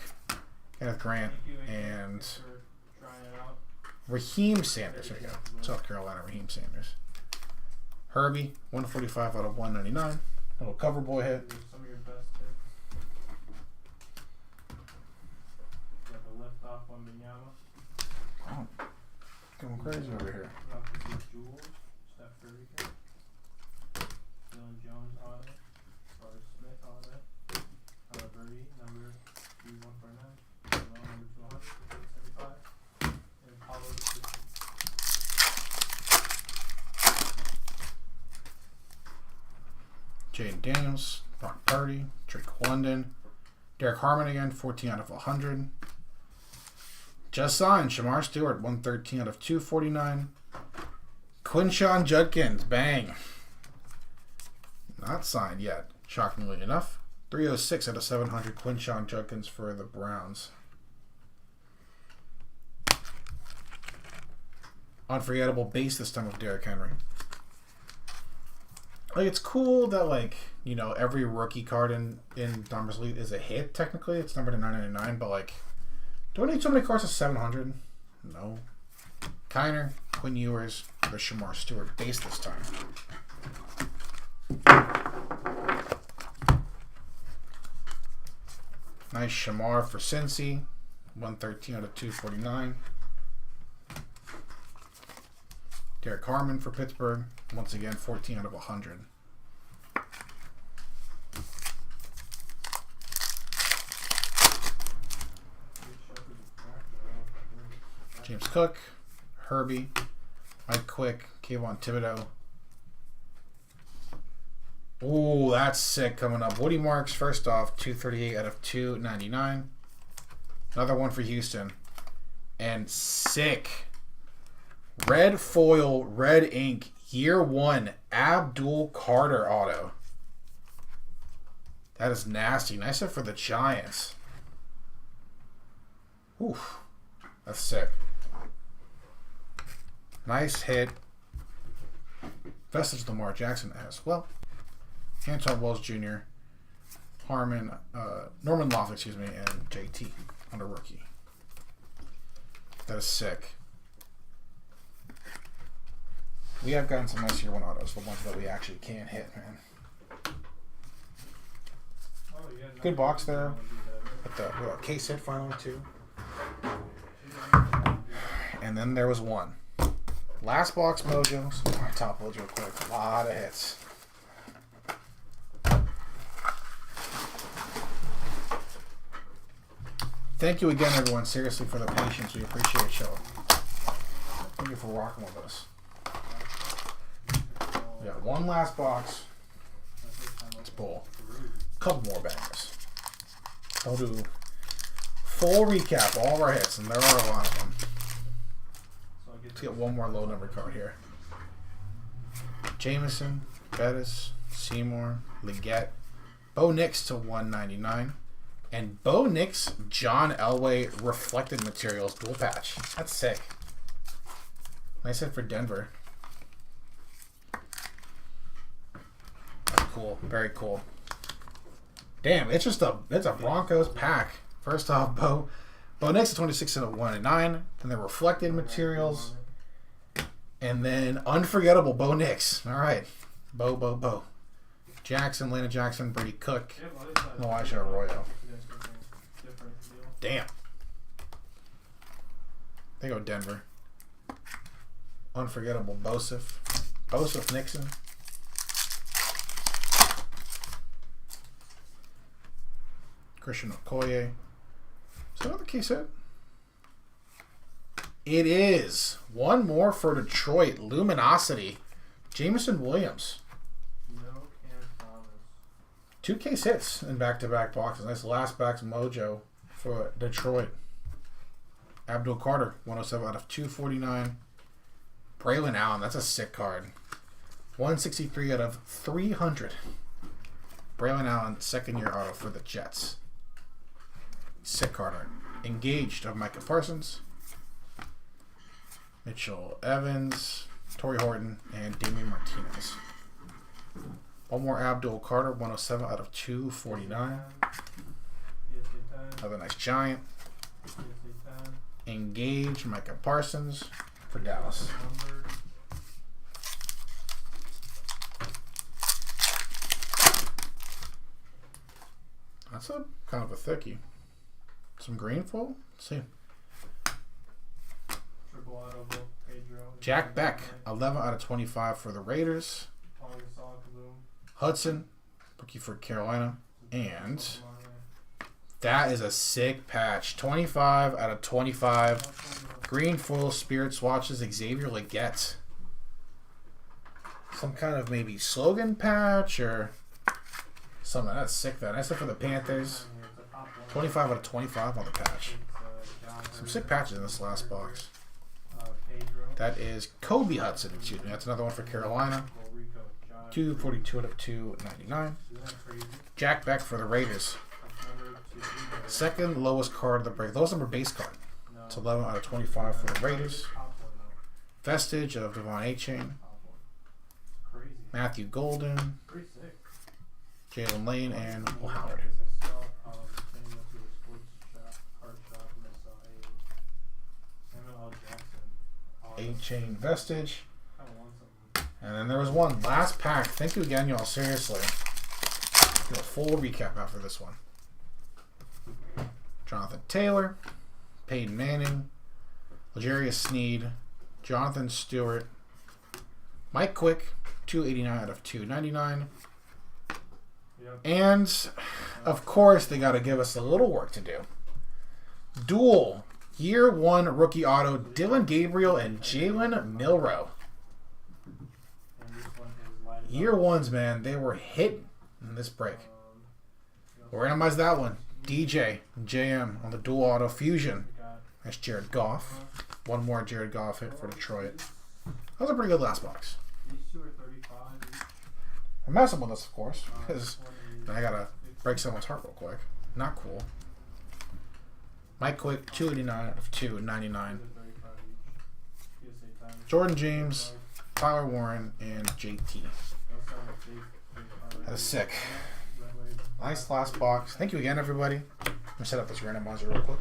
Kenneth Grant, and Raheem Sanders. There we go. South Carolina, Raheem Sanders. Herbie, 145 out of 199. Little cover boy hit. Some of your best hits. Got the lift off on Minyama. Oh, going crazy over here. Jules, Steph Curry here. Dylan Jones auto. Forrest Smith auto. Birdie, number 3149. Number 200. 75. And Paulo the Jaden Daniels, Brock Purdy, Drake London, Derek Harmon again, 14 out of 100. Just signed, Shamar Stewart, 113 out of 249. Quinshon Judkins, bang. Not signed yet, shockingly enough. 306 out of 700, Quinshon Judkins for the Browns. Unforgettable base this time of Derrick Henry. Like, it's cool that, like, you know, every rookie card in Dahmer's League is a hit, technically. It's numbered to 999, but, like, do I need so many cards of 700? No. Kiner, Quinn Ewers, the Shamar Stewart base this time. Nice Shamar for Cincy, 113 out of 249. Derek Harmon for Pittsburgh, once again, 14 out of 100. James Cook, Herbie, Mike Quick, Kayvon Thibodeau. Ooh, that's sick coming up. Woody Marks, first off, 238 out of 299. Another one for Houston. And sick. Red foil, red ink, year one, Abdul Carter auto. That is nasty. Nice hit for the Giants. Oof. That's sick. Nice hit. Vestige Lamar Jackson as well. Anton Wells Jr., Harmon, Norman Loft, excuse me, and JT on a rookie. That is sick. We have gotten some nice year one autos, the ones that we actually can hit, man. Good box there. With a case hit finally, too. And then there was one. Last box mojo. So my top loads real quick. A lot of hits. Thank you again, everyone, seriously, for the patience. We appreciate you. Thank you for rocking with us. We got one last box. Let's pull a couple more bangers. I'll do full recap, all of our hits, and there are a lot of them. Let's get one more low number card here. Jameson, Bettis, Seymour, Leggett, Bo Nix to 199. And Bo Nix, John Elway, reflected materials, dual patch. That's sick. Nice hit for Denver. That's cool. Very cool. Damn, it's a Broncos pack. First off, Bo Nix is 26 out of 109. And then reflected materials. And then unforgettable Bo Nix. All right. Bo. Jackson, Landon Jackson, Brady Cook, Elijah Arroyo. Damn. They go Denver. Unforgettable Bosif Nixon. Christian Okoye. Is that another case hit? It is. One more for Detroit. Luminosity. Jameson Williams. No Cam Thomas. 2 case hits in back-to-back boxes. Nice last backs mojo for Detroit. Abdul Carter, 107 out of 249. Braylon Allen, that's a sick card. 163 out of 300. Braylon Allen, second-year auto for the Jets. Sick card art. Engaged of Micah Parsons. Mitchell Evans, Torrey Horton, and Damian Martinez. One more Abdul Carter, 107 out of 249. Another nice giant. Engage Micah Parsons for Dallas. That's a kind of a thickie. Some green full? Let's see. Jack Beck, 11 out of 25 for the Raiders. Hudson, rookie for Carolina. And that is a sick patch. 25 out of 25. Green full Spirit Swatches, Xavier Legette. Some kind of maybe slogan patch or something. That's sick, though. Nice for the Panthers. 25 out of 25 on the patch. Some sick patches in this last box. That is Kobe Hudson. Excuse me. That's another one for Carolina. 242 out of 299. Jack Beck for the Raiders. Second lowest card of the break. Lowest number base card. It's 11 out of 25 for the Raiders. Vestige of Devon A-Chain. Matthew Golden. Jalen Lane and Will Howard. A-Chain Vestige. And then there was one last pack. Thank you again, y'all. Seriously. Do a full recap after this one. Jonathan Taylor, Peyton Manning, L'Jarius Sneed, Jonathan Stewart, Mike Quick, 289 out of 299. And, of course, they got to give us a little work to do. Dual Year 1 rookie auto, Dylan Gabriel and Jalen Milroe. Year 1s, man, they were hitting in this break. We'll randomize that one. DJ and JM on the dual auto fusion. That's Jared Goff. One more Jared Goff hit for Detroit. That was a pretty good last box. I'm messing with this, of course, because I gotta break someone's heart real quick. Not cool. Mike Quick, 289 out of 299. Jordan James, Tyler Warren, and JT. That is sick. Nice last box. Thank you again, everybody. I'm gonna set up this randomizer real quick.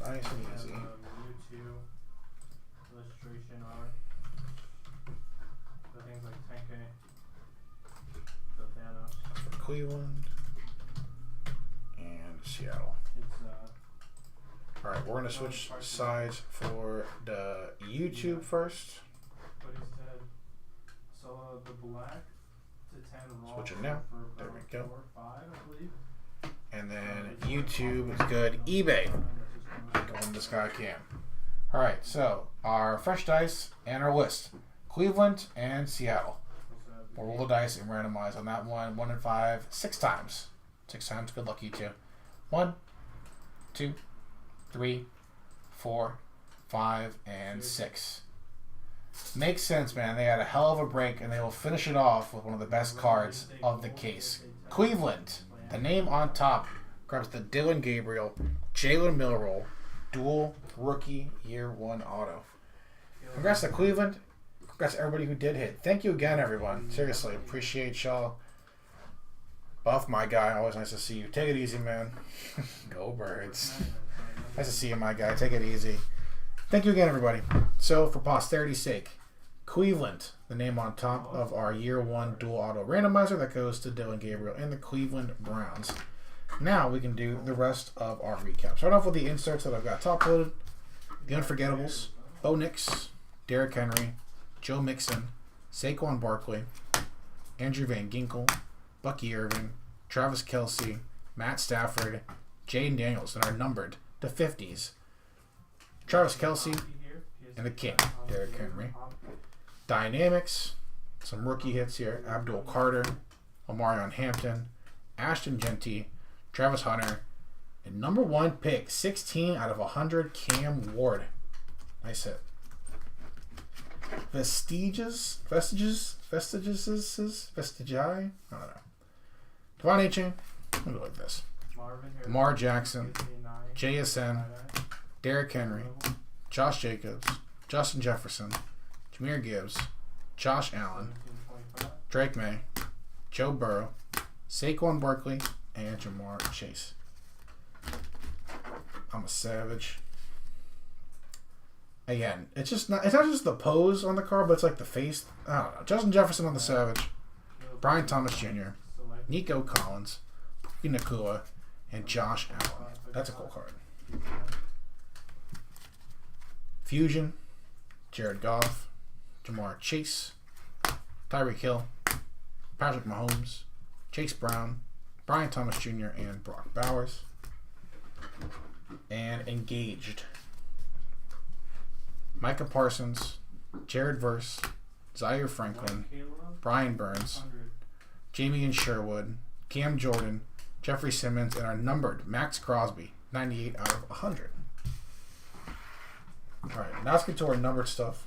Nice and easy. That's for Cleveland and Seattle. Alright, we're gonna switch sides for the YouTube first. Switch it now. There we go. And then YouTube is good. eBay. Going this guy can. Alright, so our fresh dice and our list. Cleveland and Seattle. We'll roll the dice and randomize on that one. 1 in 5, 6 times. 6 times. Good luck, you two. 1, 2, 3, 4, 5, and 6. Makes sense, man. They had a hell of a break, and they will finish it off with one of the best cards of the case. Cleveland, the name on top, grabs the Dylan Gabriel, Jalen Milroe, dual rookie year 1 auto. Congrats to Cleveland. Congrats to everybody who did hit. Thank you again, everyone. Seriously, appreciate y'all. Buff, my guy. Always nice to see you. Take it easy, man. Go Birds. Nice to see you, my guy. Take it easy. Thank you again, everybody. So, for posterity's sake, Cleveland, the name on top of our year 1 dual auto randomizer that goes to Dylan Gabriel and the Cleveland Browns. Now we can do the rest of our recap. Start off with the inserts that I've got top loaded. The Unforgettables, Bo Nix, Derrick Henry, Joe Mixon, Saquon Barkley, Andrew Van Ginkel, Bucky Irving, Travis Kelce, Matt Stafford, Jaden Daniels, and are numbered to 50s. Travis Kelce, and the King, Derrick Henry. Dynamics, some rookie hits here. Abdul Carter, Omarion Hampton, Ashton Genty, Travis Hunter, and number 1 pick, 16 out of 100, Cam Ward. Nice hit. Vestiges? I don't know. Devon Achane, maybe like this. Lamar Jackson, JSN, Derrick Henry, Josh Jacobs, Justin Jefferson, Jahmyr Gibbs, Josh Allen, Drake May, Joe Burrow, Saquon Barkley, and Jamar Chase. I'm a savage. Again, it's not just the pose on the card, but it's like the face. I don't know. Justin Jefferson on the Savage, Brian Thomas Jr., Nico Collins, Puki Nacua, and Josh Allen. That's a cool card. Fusion, Jared Goff, Jamar Chase, Tyreek Hill, Patrick Mahomes, Chase Brown, Brian Thomas Jr., and Brock Bowers. And Engaged, Micah Parsons, Jared Verse, Zaire Franklin, Brian Burns, Jamie and Sherwood, Cam Jordan, Jeffrey Simmons, and our numbered Max Crosby, 98 out of 100. Alright, now let's get to our numbered stuff.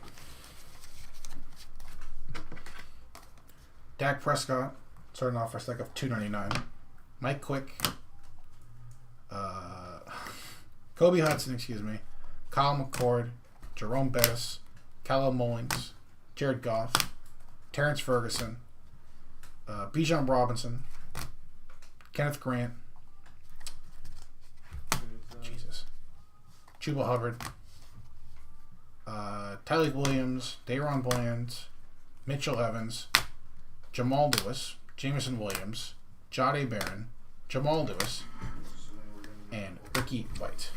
Dak Prescott, starting off for a stack of $2.99. Mike Quick, Kobe Hudson, Kyle McCord, Jerome Bettis, Callum Mullings, Jared Goff, Terrence Ferguson, Bijan Robinson, Kenneth Grant, Chuba Hubbard, Tyleek Williams, Dayron Bland, Mitchell Evans, Jamal Lewis, Jameson Williams, Jahdae Barron, Jamal Lewis, and Ricky White.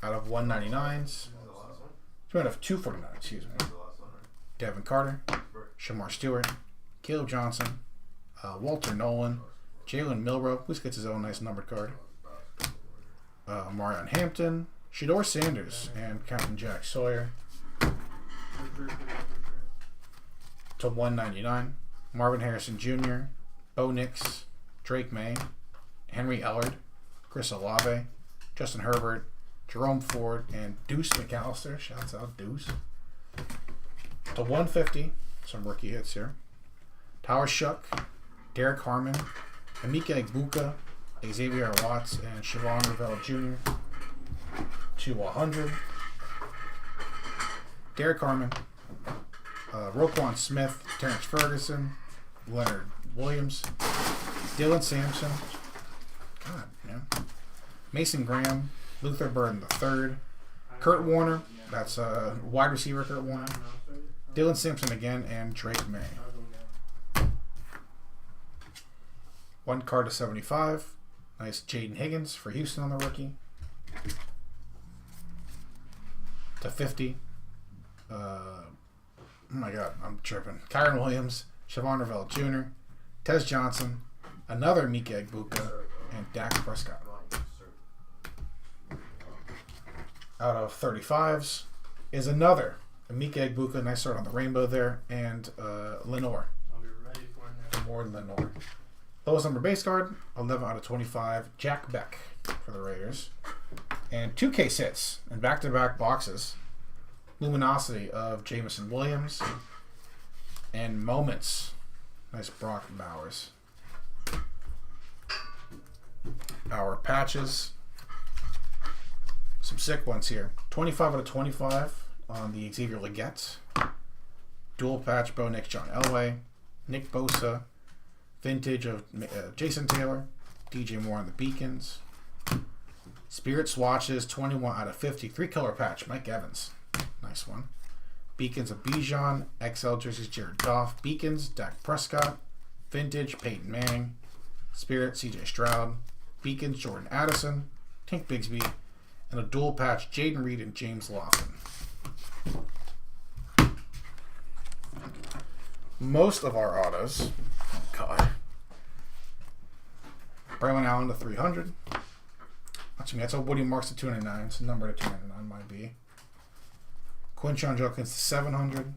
Out of 199s. Out of 249, excuse me. Devin Carter, Shamar Stewart, Caleb Johnson, Walter Nolan, Jalen Milroe, who gets his own nice numbered card. Marion Hampton, Shedeur Sanders, and Captain Jack Sawyer. To 199, Marvin Harrison Jr., Bo Nix, Drake May, Henry Ellard, Chris Olave, Justin Herbert, Jerome Ford, and Deuce McAllister. Shouts out Deuce. To 150, some rookie hits here. Tower Shuck, Derek Harmon, Emeka Egbuka, Xavier Watts, and Siobhan Ravel Jr. To 100, Derek Harmon, Roquan Smith, Terrence Ferguson, Leonard Williams, Dylan Sampson, God, man, Mason Graham, Luther Burden III, Kurt Warner, that's wide receiver Kurt Warner, Dylan Simpson again, and Drake May. One card to 75. Nice Jaden Higgins for Houston on the rookie. To 50. Oh my God, I'm tripping. Kyron Williams, Siobhan Ravel Jr., Tez Johnson, another Emeka Egbuka, and Dak Prescott. Out of 35s is another Emeka Egbuka, nice start on the rainbow there, and Lenore. More Lenore. Lowest number base card, 11 out of 25, Jack Beck for the Raiders. And 2 case hits in back-to-back boxes. Luminosity of Jameson Williams and Moments. Nice Brock Bowers. Our patches. Some sick ones here. 25 out of 25 on the Xavier Legette. Dual patch Bo Nix, John Elway. Nick Bosa. Vintage of Jason Taylor. DJ Moore on the Beacons. Spirit swatches 21 out of 50. 3-color patch Mike Evans. Nice one. Beacons of Bijan. XL jerseys Jared Goff. Beacons Dak Prescott. Vintage Peyton Manning. Spirit CJ Stroud. Beacons Jordan Addison. Tank Bigsby. And a dual patch Jaden Reed and James Lawson. Most of our autos, oh God, Braylon Allen to 300. Actually, that's a Woody Marks to 299. It's a number to 299 might be. Quinshon Judkins to 700.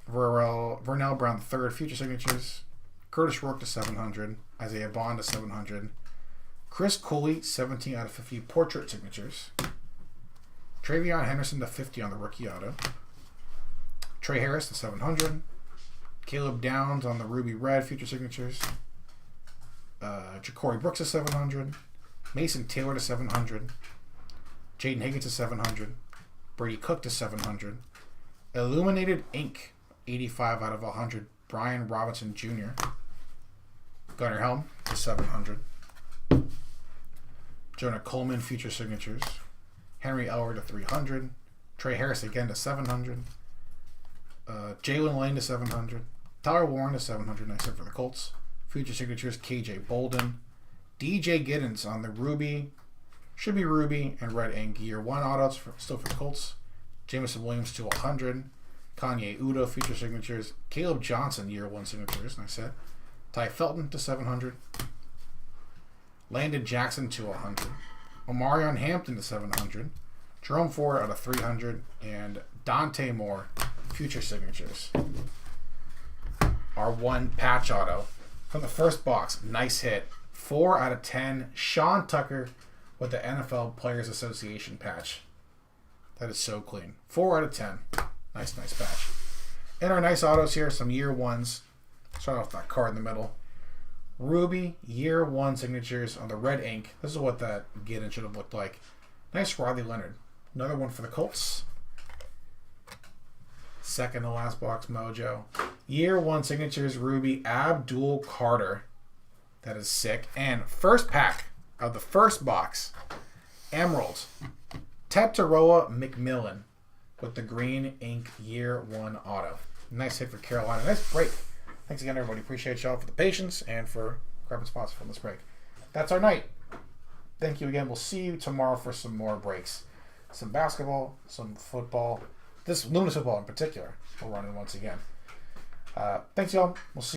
Vernell Brown the third, future signatures. Curtis Rourke to 700. Isaiah Bond to 700. Chris Cooley, 17 out of 50 portrait signatures. Travion Henderson to 50 on the rookie auto. Trey Harris to 700. Caleb Downs on the ruby red future signatures. Ja'Cory Brooks to 700. Mason Taylor to 700. Jaden Higgins to 700. Brady Cook to 700. Illuminated Ink, 85 out of 100. Brian Robinson Jr. Gunnar Helm to 700. Jonah Coleman future signatures. Henry Elward to 300. Trey Harris again to 700. Jalen Lane to 700. Tyler Warren to 700. Nice hit for the Colts. Future signatures KJ Bolden. DJ Giddens on the ruby. Should be ruby and red ink year 1 autos still for the Colts. Jameson Williams to 100. Kanye Udo future signatures. Caleb Johnson year 1 signatures. Nice hit. Ty Felton to 700. Landon Jackson to 100. Omarion Hampton to 700. Jerome Ford out of 300. And Dante Moore future signatures. Our 1 patch auto from the first box. Nice hit. 4 out of 10. Sean Tucker with the NFL Players Association patch. That is so clean. 4 out of 10. Nice patch. And our nice autos here, some year 1s. Start off that card in the middle. Ruby, year 1 signatures on the red ink. This is what that Gideon should have looked like. Nice Rodney Leonard. Another one for the Colts. Second to last box mojo. Year 1 signatures, Ruby, Abdul Carter. That is sick. And first pack of the first box, Emerald, Tetaroa McMillan with the green ink year 1 auto. Nice hit for Carolina. Nice break. Thanks again, everybody. Appreciate y'all for the patience and for grabbing spots from this break. That's our night. Thank you again. We'll see you tomorrow for some more breaks. Some basketball, some football. This Luminance football in particular, we'll run in once again. Thanks, y'all. We'll see you.